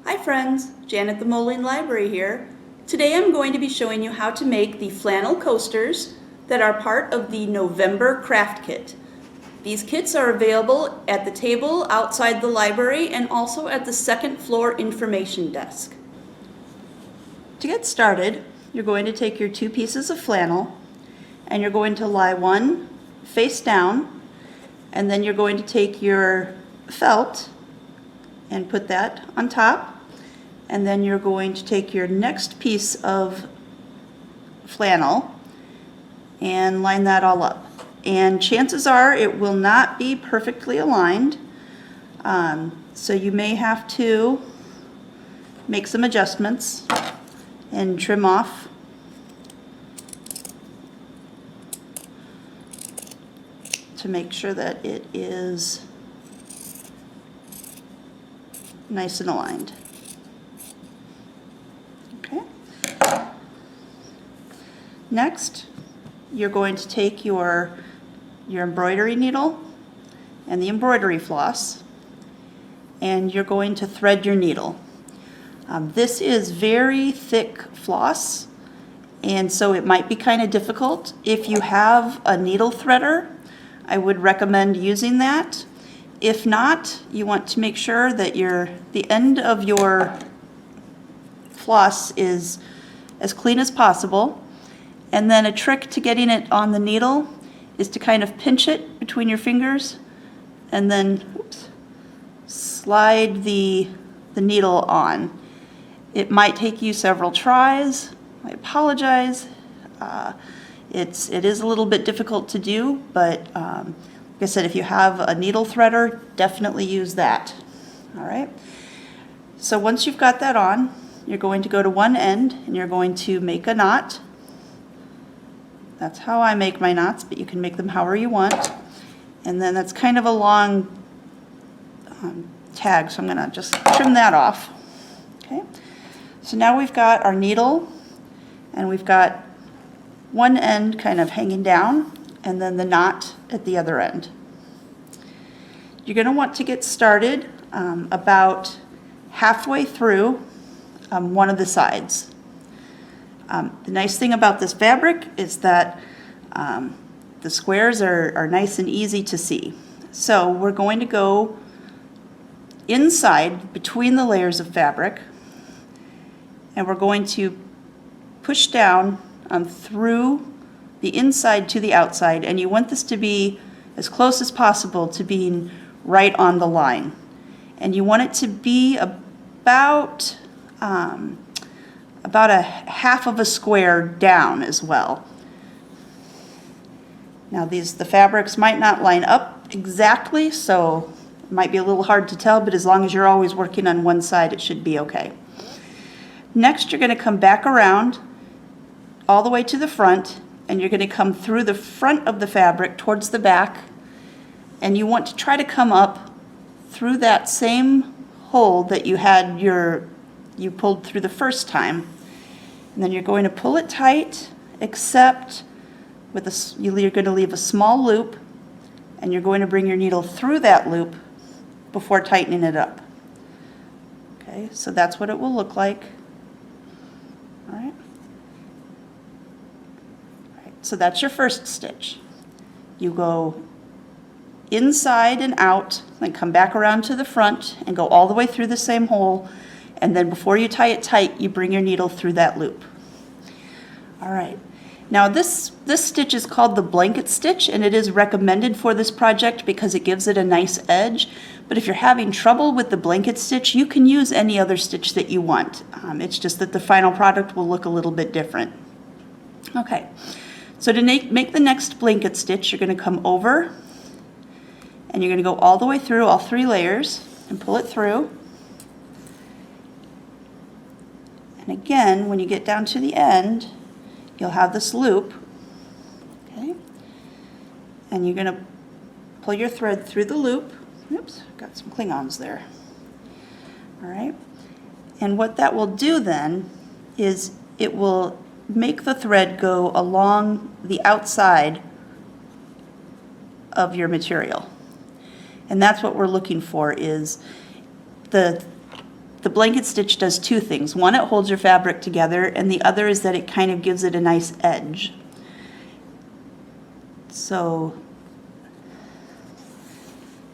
Hi friends, Janet the Moline Library here. Today I'm going to be showing you how to make the flannel coasters that are part of the November craft kit. These kits are available at the table outside the library and also at the second floor information desk. To get started, you're going to take your two pieces of flannel and you're going to lie one face down, and then you're going to take your felt and put that on top, and then you're going to take your next piece of flannel and line that all up. And chances are it will not be perfectly aligned, so you may have to make some adjustments and trim off to make sure that it is nice and aligned. Okay. Next, you're going to take your embroidery needle and the embroidery floss, and you're going to thread your needle. This is very thick floss, and so it might be kind of difficult. If you have a needle threader, I would recommend using that. If not, you want to make sure that the end of your floss is as clean as possible. And then a trick to getting it on the needle is to kind of pinch it between your fingers and then slide the needle on. It might take you several tries. I apologize. It is a little bit difficult to do, but like I said, if you have a needle threader, definitely use that. All right. So once you've got that on, you're going to go to one end and you're going to make a knot. That's how I make my knots, but you can make them however you want. And then that's kind of a long tag, so I'm going to just trim that off. Okay. So now we've got our needle, and we've got one end kind of hanging down, and then the knot at the other end. You're going to want to get started about halfway through one of the sides. The nice thing about this fabric is that the squares are nice and easy to see. So we're going to go inside between the layers of fabric, and we're going to push down through the inside to the outside, and you want this to be as close as possible to being right on the line. And you want it to be about a half of a square down as well. Now the fabrics might not line up exactly, so it might be a little hard to tell, but as long as you're always working on one side, it should be okay. Next, you're going to come back around all the way to the front, and you're going to come through the front of the fabric towards the back, and you want to try to come up through that same hole that you pulled through the first time. And then you're going to pull it tight, except you're going to leave a small loop, and you're going to bring your needle through that loop before tightening it up. Okay, so that's what it will look like. All right. So that's your first stitch. You go inside and out, then come back around to the front and go all the way through the same hole, and then before you tie it tight, you bring your needle through that loop. All right. Now this stitch is called the blanket stitch, and it is recommended for this project because it gives it a nice edge. But if you're having trouble with the blanket stitch, you can use any other stitch that you want. It's just that the final product will look a little bit different. Okay. So to make the next blanket stitch, you're going to come over and you're going to go all the way through all three layers and pull it through. And again, when you get down to the end, you'll have this loop. Okay? And you're going to pull your thread through the loop. Oops, got some Klingons there. All right. And what that will do then is it will make the thread go along the outside of your material. And that's what we're looking for, is the the blanket stitch does two things. One, it holds your fabric together, and the other is that it kind of gives it a nice edge. So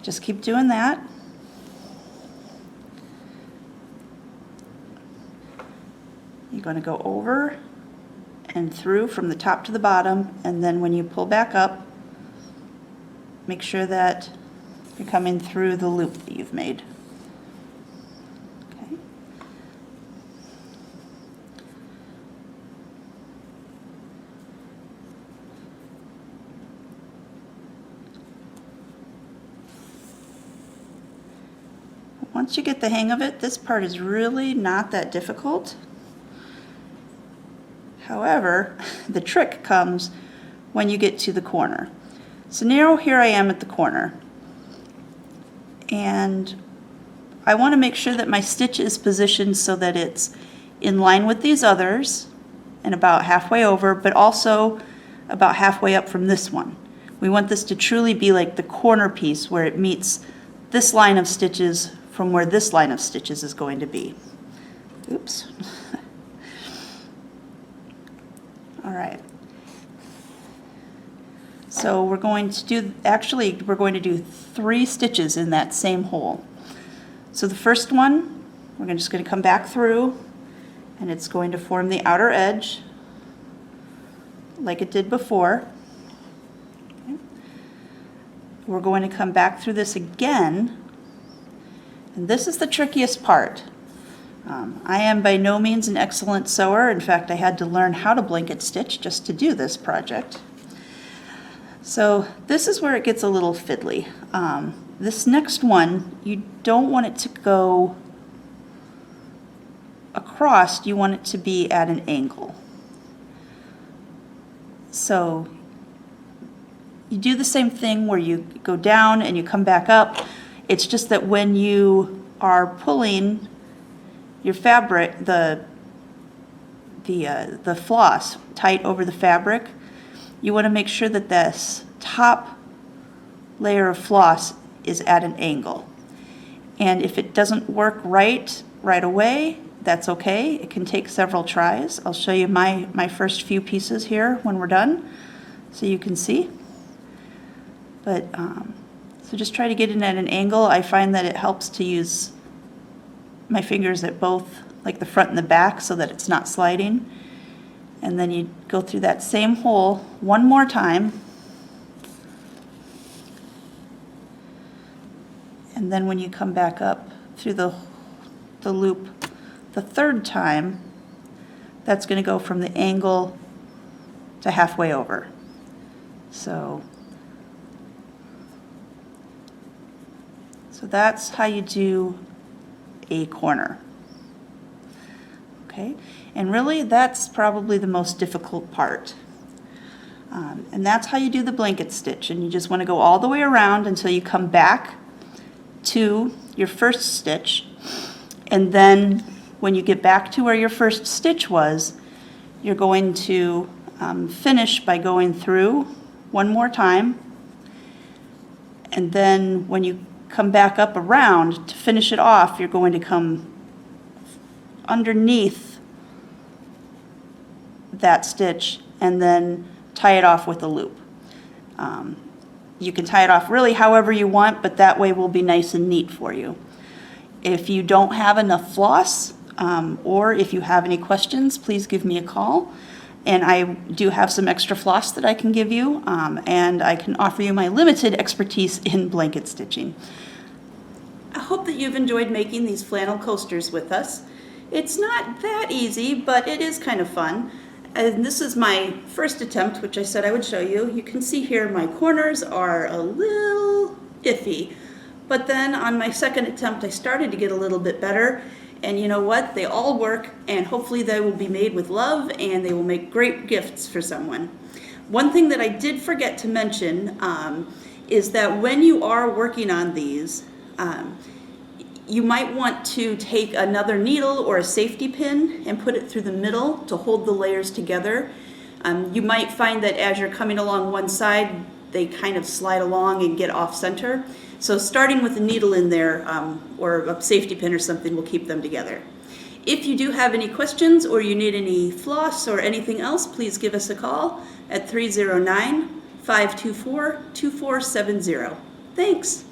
just keep doing that. You're going to go over and through from the top to the bottom, and then when you pull back up, make sure that you're coming through the loop that you've made. Okay. Once you get the hang of it, this part is really not that difficult. However, the trick comes when you get to the corner. So now here I am at the corner, and I want to make sure that my stitch is positioned so that it's in line with these others and about halfway over, but also about halfway up from this one. We want this to truly be like the corner piece where it meets this line of stitches from where this line of stitches is going to be. Oops. All right. So we're going to do, actually, we're going to do 3 stitches in that same hole. So the first one, we're just going to come back through, and it's going to form the outer edge like it did before. Okay. We're going to come back through this again, and this is the trickiest part. I am by no means an excellent sewer. In fact, I had to learn how to blanket stitch just to do this project. So this is where it gets a little fiddly. This next one, you don't want it to go across, you want it to be at an angle. So you do the same thing where you go down and you come back up. It's just that when you are pulling your fabric, the floss tight over the fabric, you want to make sure that this top layer of floss is at an angle. And if it doesn't work right away, that's okay. It can take several tries. I'll show you my first few pieces here when we're done so you can see. But so just try to get it at an angle. I find that it helps to use my fingers at both, like the front and the back, so that it's not sliding. And then you go through that same hole one more time. And then when you come back up through the loop the third time, that's going to go from the angle to halfway over. So that's how you do a corner. Okay, and really that's probably the most difficult part. And that's how you do the blanket stitch, and you just want to go all the way around until you come back to your first stitch, and then when you get back to where your first stitch was, you're going to finish by going through one more time, and then when you come back up around to finish it off, you're going to come underneath that stitch and then tie it off with a loop. You can tie it off really however you want, but that way will be nice and neat for you. If you don't have enough floss, or if you have any questions, please give me a call. And I do have some extra floss that I can give you, and I can offer you my limited expertise in blanket stitching. I hope that you've enjoyed making these flannel coasters with us. It's not that easy, but it is kind of fun. And this is my first attempt, which I said I would show you. You can see here my corners are a little iffy, but then on my second attempt I started to get a little bit better, and you know what? They all work, and hopefully they will be made with love and they will make great gifts for someone. One thing that I did forget to mention is that when you are working on these, you might want to take another needle or a safety pin and put it through the middle to hold the layers together. You might find that as you're coming along one side, they kind of slide along and get off center. So starting with a needle in there or a safety pin or something will keep them together. If you do have any questions or you need any floss or anything else, please give us a call at 309-524-2470. Thanks.